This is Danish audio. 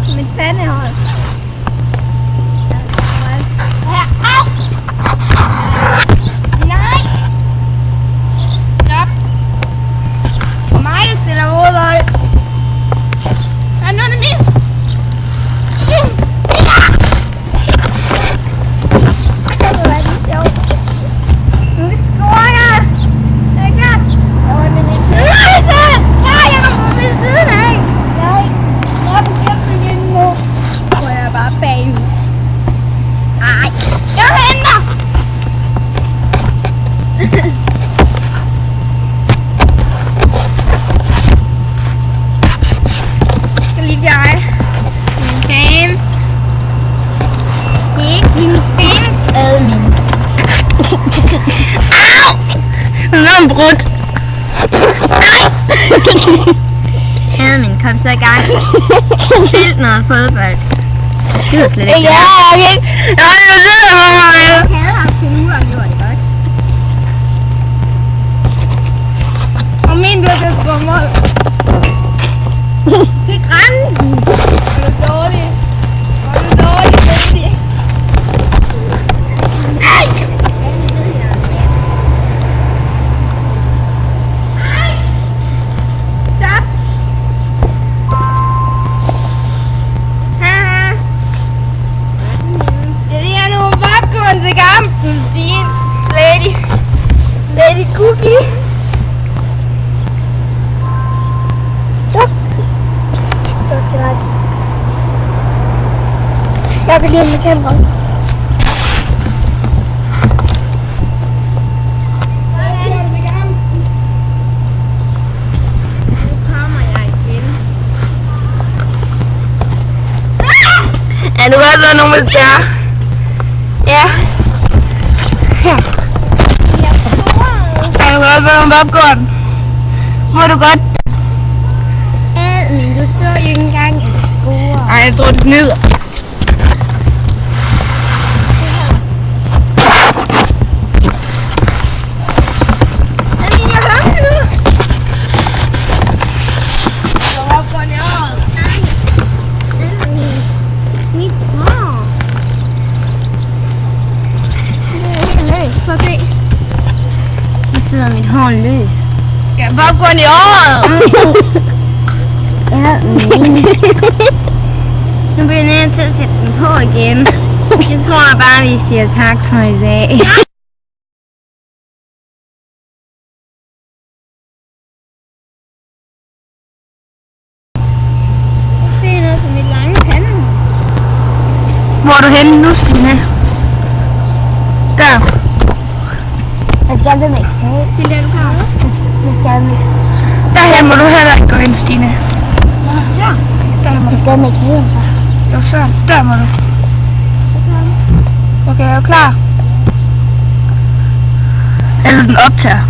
Som et pandehold. Her, au! Nej! Stop! For mig, der spiller hovedbold. Der er noget af min. Hvor er det sjovt. Nu scorer jeg. Er det klart? Nej, jeg kommer ved siden af. Nej, jeg er kæmpe min nu. Så er jeg bare bagud. Ej, jeg henter. Skal lige dig. Mine fans. Det er ikke mine fans. Admin. Au! Nu er den brudt. Admin, kom så i gang. Spil noget fodbold. Det gider slet ikke. Ja, okay. Nej, jeg sidder på mig. Jeg havde haft en uge, om gjorde det godt. Og min blev det på mål. Det er grænsen. Det er dårligt. Det er dårligt, Benny. Ej! Stop! Haha! Det er nu popcorn til kampen, din Lady Cookie. Stop! Jeg vil lige med kameraet. Ja, du kan så nogle hvis der. Ja. Her. Ja, du kan også få nogle popcorn. Må du godt? Men du så jo ikke engang en score. Ej, jeg tror det snyder. Sidder mit hår løs. Ja, popcorn i året! Ja, nu bliver jeg nødt til at sætte den på igen. Jeg tror bare, vi siger tak for i dag. Se noget som mit lange pande. Hvor er du henne nu, Stine? Der. Jeg skal med kage. Til det du kan. Jeg skal med. Derhen må du heller ikke gå ind, Stine. Ja. Der må du. Jeg skal med kage. Jo, så. Der må du. Okay, er du klar? Eller den optager?